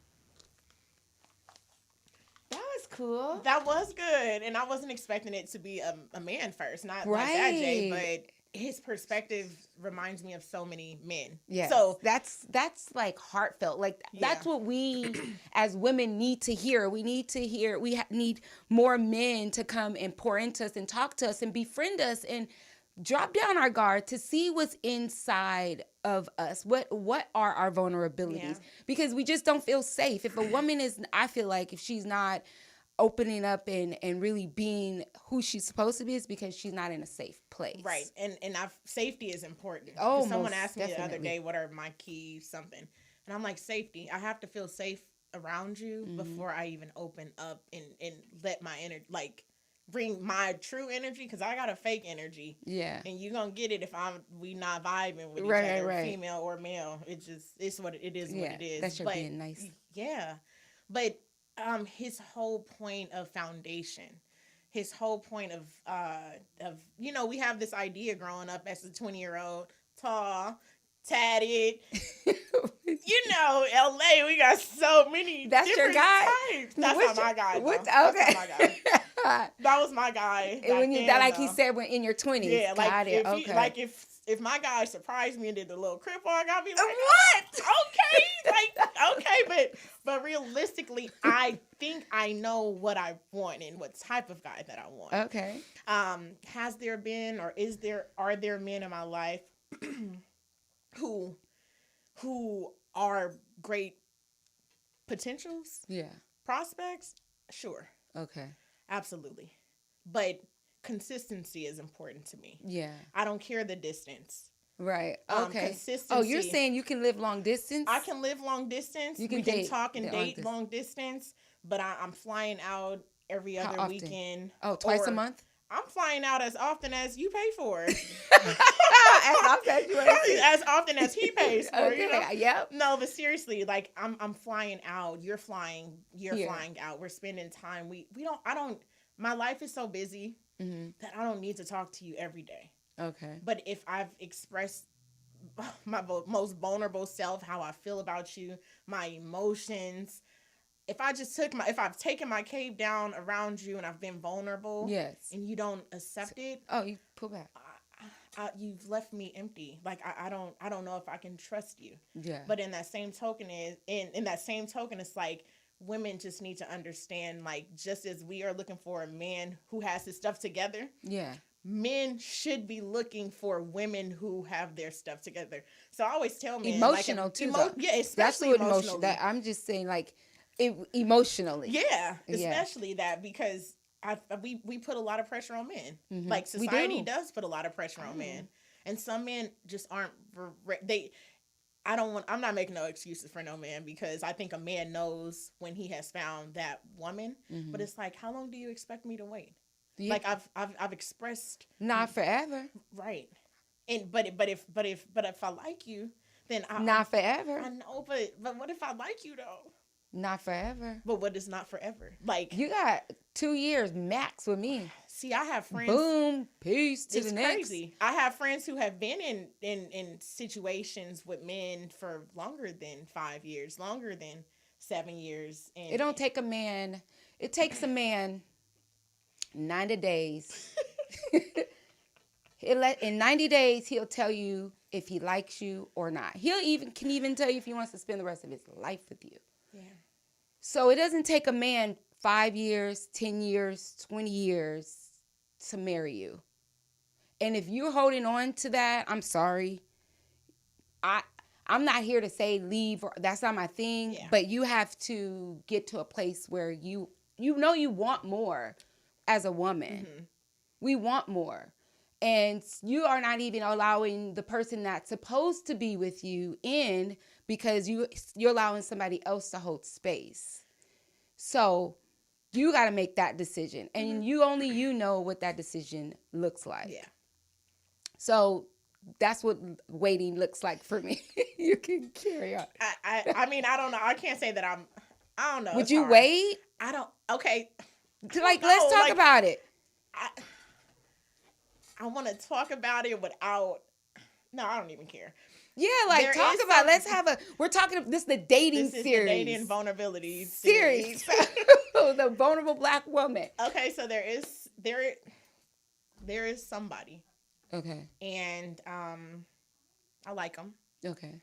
That was cool. That was good, and I wasn't expecting it to be a man first, not like that, Jay, but his perspective reminds me of so many men. Yeah. So that's like heartfelt. Like that's what we as women need to hear. We need to hear. We need more men to come and pour into us and talk to us and befriend us and drop down our guard to see what's inside of us. What are our vulnerabilities? Yeah. Because we just don't feel safe. If a woman is, I feel like if she's not opening up and really being who she's supposed to be, is because she's not in a safe place. Right. And safety is important. Oh, someone asked me definitely. the other day, what are my keys, something. And I'm like, safety. I have to feel safe around you before I even open up and let my energy, like, bring my true energy, because I got a fake energy. Yeah. And you're going to get it if we not vibing with each other, female or male. It's what it is. What it is. That's just being nice. Yeah. But his whole point of foundation, his whole point of we have this idea growing up as a 20-year-old, tall, tatted. LA, we got so many different your guy? types. That's not my guy. Okay. That's not my guy. That was my guy. And when he said, when in your 20s. Yeah, like if my guy surprised me and did the little crip walk, I'd be like, what? Okay, but realistically, I think I know what I want and what type of guy that I want. Okay. Has there been or are there men in my life who are great potentials? Yeah. Prospects? Sure. Okay. Absolutely. But consistency is important to me. Yeah. I don't care the distance. Right. Okay. Consistency. Oh, you're saying you can live long distance? I can live long distance. You can we date can talk and long date long distance, but I'm flying out every How other often? weekend. Oh, twice a or month? I'm flying out as often as you pay for. As often as you want to see. As often as he pays for. Okay. You know? Yep. No, but seriously, like I'm flying out. You're Here. flying out. We're spending time. I don't. My life is so busy that I don't need to talk to you every day. Okay. But if I've expressed my most vulnerable self, how I feel about you, my emotions, if I've taken my cape down around you and I've been vulnerable, Yes. and you don't accept it, Oh, you pull back. you've left me empty. Like I don't know if I can trust you. Yeah. But in that same token it's like women just need to understand, like, just as we are looking for a man who has his stuff together. Yeah. Men should be looking for women who have their stuff together. So I always tell men, emotional like, too. Yeah, especially that's what emotionally. That I'm just saying, like, emotionally. Yeah, especially that, because we put a lot of pressure on men. Mm-hmm. Like, society does put a lot of pressure on men, and some men just aren't. I'm not making no excuses for no man, because I think a man knows when he has found that woman. Mm-hmm. But it's like, how long do you expect me to wait? Yeah. Like I've expressed, not forever. right, and but if I like you, then not forever. I know, but what if I like you though? Not forever. But what is not forever? Like, you got 2 years max with me. See, I have friends. Boom, peace to it's the next. Crazy. I have friends who have been in situations with men for longer than 5 years, longer than 7 years. And it don't take a man. It takes a man 90 days. In 90 days, he'll tell you if he likes you or not. Can even tell you if he wants to spend the rest of his life with you. Yeah. So it doesn't take a man 5 years, 10 years, 20 years to marry you. And if you're holding on to that, I'm sorry. I'm not here to say leave. That's not my thing. Yeah. But you have to get to a place where you know you want more as a woman. Mm-hmm. We want more. And you are not even allowing the person that's supposed to be with you in, because you're allowing somebody else to hold space. So you got to make that decision. And mm-hmm. you know what that decision looks like. Yeah. So that's what waiting looks like for me. You can carry on. I mean, I don't know. I can't say that I don't know. Would you wait? I don't. Okay. Let's talk about it. I want to talk about it without. No, I don't even care. Yeah, talk about. Let's have we're talking. This is the dating series. The dating vulnerability series. The vulnerable black woman. Okay, so there is somebody. Okay. And I like them. Okay.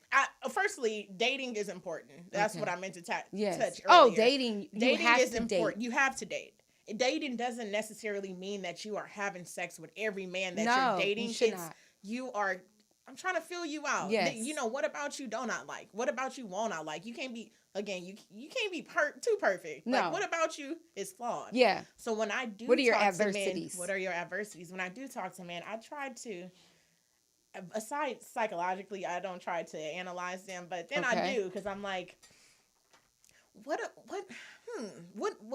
Firstly, dating is important. That's what I meant to touch earlier. Oh, dating. Dating is important. You have to date. Dating doesn't necessarily mean that you are having sex with every man that you're dating. You should not. You are. I'm trying to fill you out. Yes. What about you don't I like? What about you won't I like? You can't be, again, you can't be too perfect. No. Like, what about you is flawed. Yeah. So when I do what are your talk adversities? to men, what are your adversities? When I do talk to men, I try to, aside psychologically, I don't try to analyze them, but then I do, because I'm like, what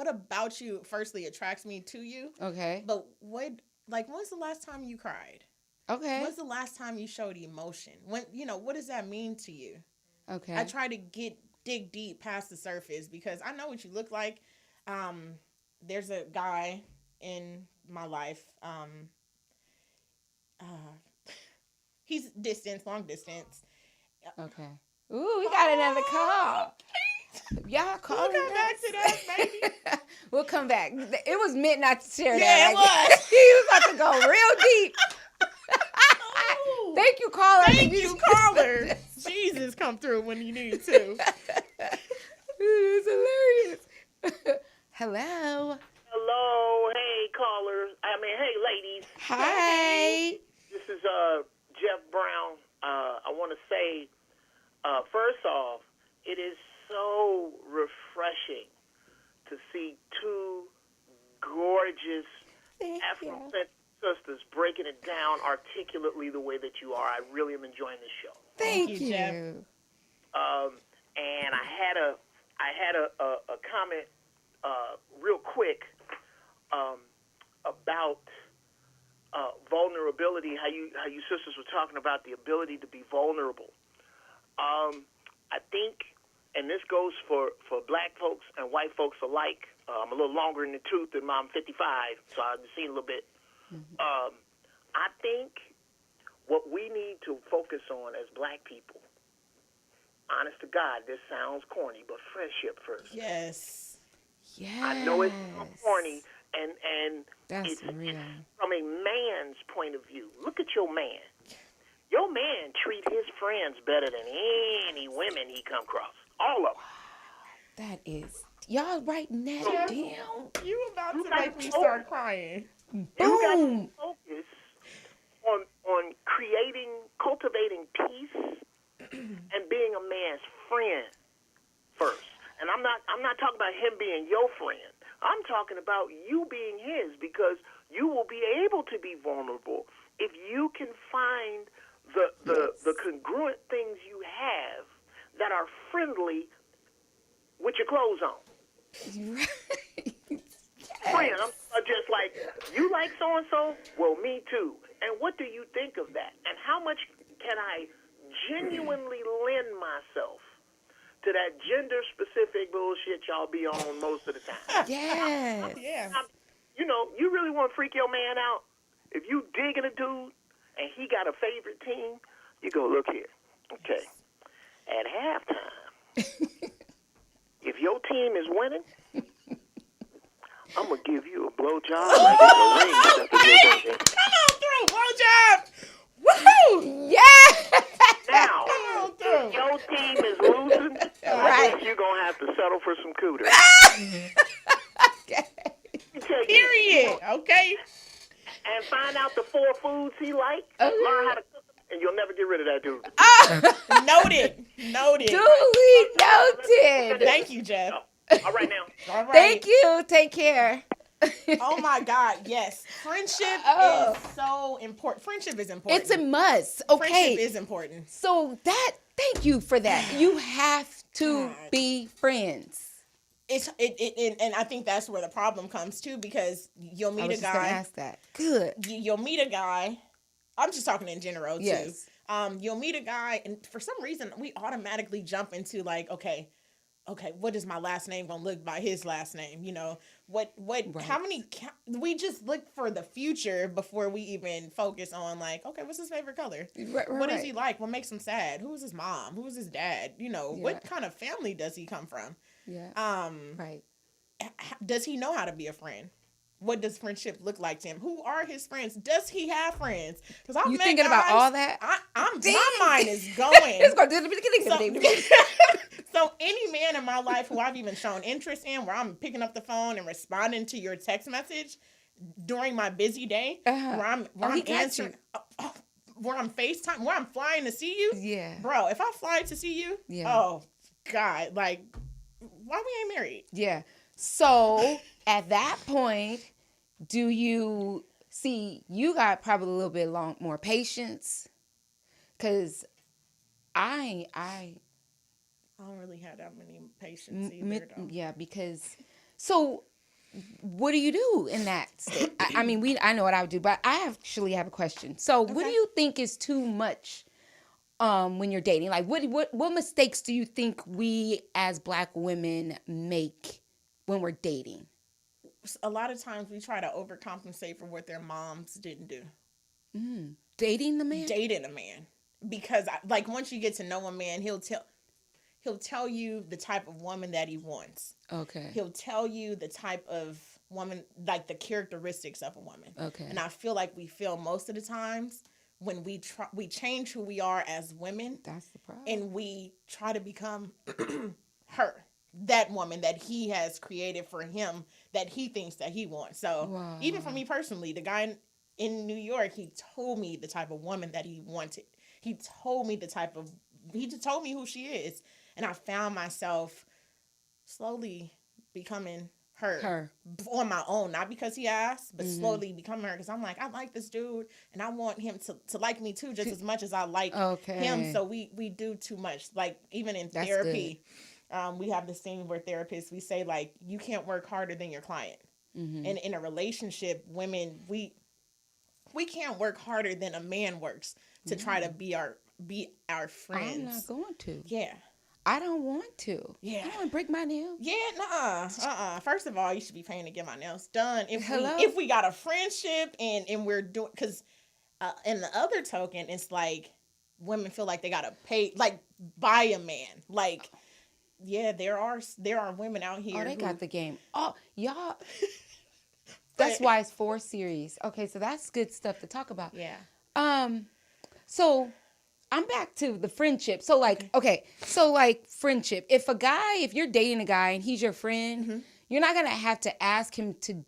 about you firstly attracts me to you? Okay. But when's the last time you cried? Okay. When's the last time you showed emotion? What does that mean to you? Okay. I try to dig deep past the surface, because I know what you look like. There's a guy in my life. He's long distance. Okay. Ooh, we got another call. Y'all call. We'll come back to that, baby. We'll come back. It was meant not to share that. Yeah, it was. He was about to go real deep. Thank you, caller. Thank you, caller. Jesus, come through when you need to. It's hilarious. Hello. Hello. Hey, callers. Hey, ladies. Hi. This is Jeff Brown. I want to say, first off, it is so refreshing to see two gorgeous Afrocentric sisters breaking it down articulately the way that you are. I really am enjoying this show. Thank you, you. Jeff. And I had a comment real quick about vulnerability. How you sisters were talking about the ability to be vulnerable. I think, and this goes for black folks and white folks alike. I'm a little longer in the tooth than I'm 55, so I've seen a little bit. I think what we need to focus on as black people, honest to God, this sounds corny, but friendship first. Yes. Yes. I know it's corny, and That's it's real. from a man's point of view. Look at your man. Your man treat his friends better than any women he come across. All of them. That is. Y'all writing that down? You about to make me start crying. You got to Boom. focus on cultivating peace and being a man's friend first. And I'm not talking about him being your friend. I'm talking about you being his, because you will be able to be vulnerable if you can find the congruent things you have that are friendly with your clothes on. Friend, I'm just like, you like so-and-so? Well, me too. And what do you think of that? And how much can I genuinely lend myself to that gender-specific bullshit y'all be on most of the time? Yes. Yeah. You really want to freak your man out? If you digging a dude and he got a favorite team, you go, look here. Okay. At halftime, if your team is winning, I'm going to give you a blowjob like it's a ring. Okay. Come on through, blowjob. Woohoo! Yeah. Now, Come on through. if your team is losing, I Right. guess you're going to have to settle for some cooter. Okay. Period. Okay. And find out the 4 foods he likes, Okay. learn how to cook them, and you'll never get rid of that dude. Noted. Duly noted. Thank you, Jeff. All right now. All right. Thank you. Take care. Oh my God, yes. Friendship Oh. is so important. Friendship is important. It's a must. Okay. Friendship is important. So thank you for that. You have to God. be friends. And I think that's where the problem comes too, because you'll I meet was a just gonna guy. ask that. Good. You'll meet a guy. I'm just talking in general too. Yes. You'll meet a guy, and for some reason we automatically jump into like, okay, what is my last name gonna look by his last name? What Right. how many we just look for the future before we even focus on like, okay, what's his favorite color? What is he like? What makes him sad? Who is his mom? Who is his dad? What kind of family does he come from? Yeah. Right. Does he know how to be a friend? What does friendship look like to him? Who are his friends? Does he have friends? Because You thinking about all that? My mind is going. It's going So any man in my life who I've even shown interest in, where I'm picking up the phone and responding to your text message during my busy day, where I'm answering, where I'm FaceTime, where I'm flying to see you, Yeah. bro. If I fly to see you, oh God, like, why we ain't married? Yeah. So at that point, do you see you got probably a little bit more patience? Cause I don't really have that many patience either, though. yeah, because so what do you do in that state? I mean, I know what I would do, but I actually have a question. So what do you think is too much when you're dating? Like what mistakes do you think we as Black women make when we're dating? A lot of times we try to overcompensate for what their moms didn't do. Dating the man? Dating a man. Because like once you get to know a man, he'll tell you the type of woman that he wants. Okay. He'll tell you the type of woman, like the characteristics of a woman. Okay. And I feel like we feel most of the times when we change who we are as women. That's the problem. And we try to become her, that woman that he has created for him, that he thinks that he wants. So even for me personally, the guy in New York, he told me the type of woman that he wanted. He told me he just told me who she is. And I found myself slowly becoming her on my own, not because he asked, but slowly becoming her, because I'm like, I like this dude and I want him to like me too, just as much as I like him. So we do too much. Like even in therapy, we have this thing where therapists, we say like, you can't work harder than your client. And in a relationship, women, we can't work harder than a man works to try to be our friends. I'm not going to. Yeah. I don't want to. Yeah. I don't want to break my nails. Yeah, First of all, you should be paying to get my nails done. If we got a friendship and we're doing, because in the other token, it's like women feel like they gotta pay, like buy a man. Like, yeah, there are women out here. Oh, they got the game. Oh, y'all. That's why it's 4 series. Okay, so that's good stuff to talk about. Yeah. So I'm back to the friendship. So like, friendship. If you're dating a guy and he's your friend, you're not gonna have to ask him to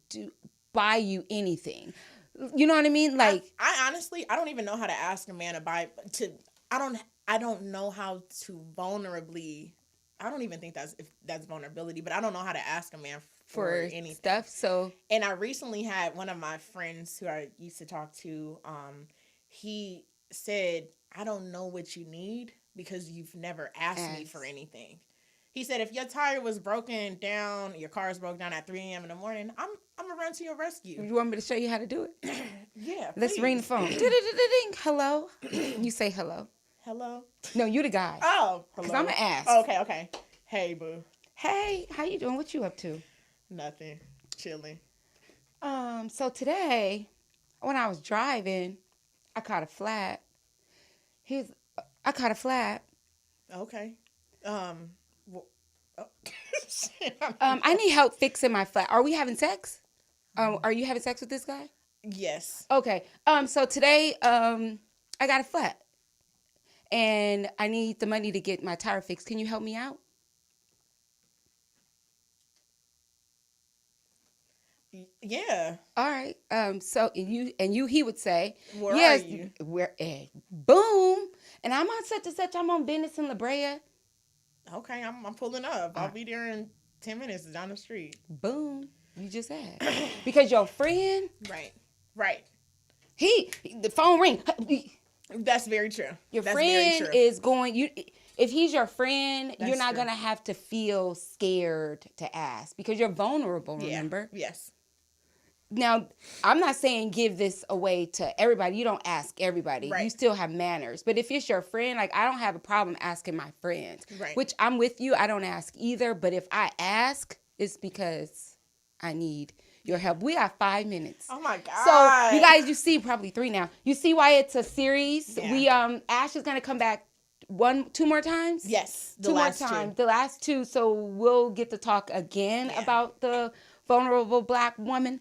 buy you anything. You know what I mean? Like, I honestly, I don't even know how to ask a man to buy. I don't know how to vulnerably. I don't even think that's vulnerability, but I don't know how to ask a man for any stuff. So, and I recently had one of my friends who I used to talk to. He said, I don't know what you need because you've never asked me for anything. He said, if your tire was broken down, your car is broken down at 3 a.m. in the morning, I'm gonna run to your rescue. You want me to show you how to do it? Yeah. Let's ring the phone. Hello. You say hello. Hello. No, you the guy. Oh, hello. Because I'm gonna ask. Oh, okay. Hey, boo. Hey, how you doing? What you up to? Nothing. Chilling. So today, when I was driving, I caught a flat. I caught a flat. Okay. I need help fixing my flat. Are we having sex? Are you having sex with this guy? Yes. Okay. So today, I got a flat, and I need the money to get my tire fixed. Can you help me out? Yeah. All right. So he would say, Where yes, are you? Boom. And I'm on such and such. I'm on business in La Brea. Okay, I'm pulling up. I'll be there in 10 minutes down the street. Boom. You just asked. Because your friend. Right. The phone ring. That's very true. Your That's friend very true. is going. If he's your friend, That's you're not true. gonna have to feel scared to ask because you're vulnerable. Remember? Yes. Now, I'm not saying give this away to everybody. You don't ask everybody. Right. You still have manners. But if it's your friend, like I don't have a problem asking my friends. Right. Which I'm with you. I don't ask either. But if I ask, it's because I need your help. We have 5 minutes. Oh my God. So you guys, you see probably 3 now. You see why it's a series. Yeah. We Ash is gonna come back 2 more times. Yes. The last 2. So we'll get to talk again about the vulnerable Black woman.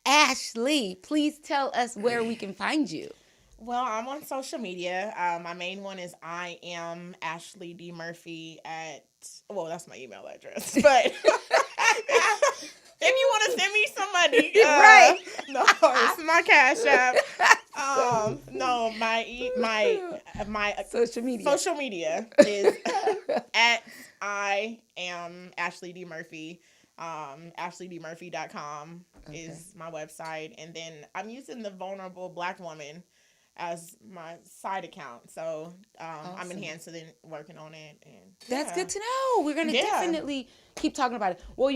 Ashley, please tell us where we can find you. Well, I'm on social media. My main one is I am Ashley D. Murphy that's my email address. But if you want to send me some money, right? No, it's my Cash App. No, my social media is at I am Ashley D. Murphy. AshleyDMurphy.com is my website, and then I'm using the Vulnerable Black Woman as my side account. So awesome. I'm enhancing and working on it, and that's good to know. We're gonna definitely keep talking about it. Well,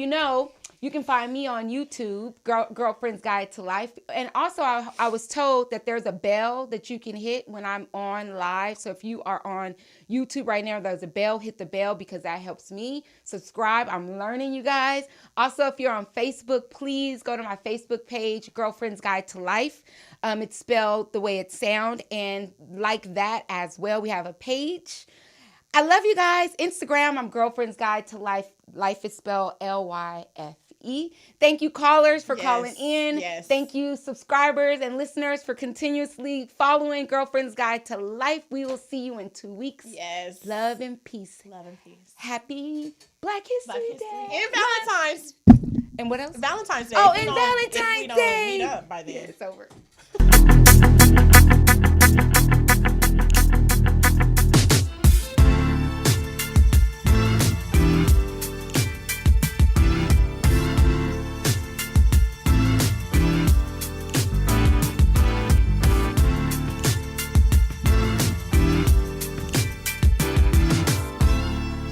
you can find me on YouTube, Girlfriend's Guide to Life. And also, I was told that there's a bell that you can hit when I'm on live. So if you are on YouTube right now, there's a bell. Hit the bell because that helps me. Subscribe. I'm learning, you guys. Also, if you're on Facebook, please go to my Facebook page, Girlfriend's Guide to Life. It's spelled the way it sounds. And like that as well, we have a page. I love you guys. Instagram, I'm Girlfriend's Guide to Life. Life is spelled Lyfe. Thank you, callers, for calling in. Yes. Thank you, subscribers and listeners, for continuously following Girlfriend's Guide to Life. We will see you in 2 weeks. Yes. Love and peace. Love and peace. Happy Black History Day. And Valentine's. And what else? Valentine's Day. Oh, and Valentine's Day. If we don't meet up by then. Yeah, it's over.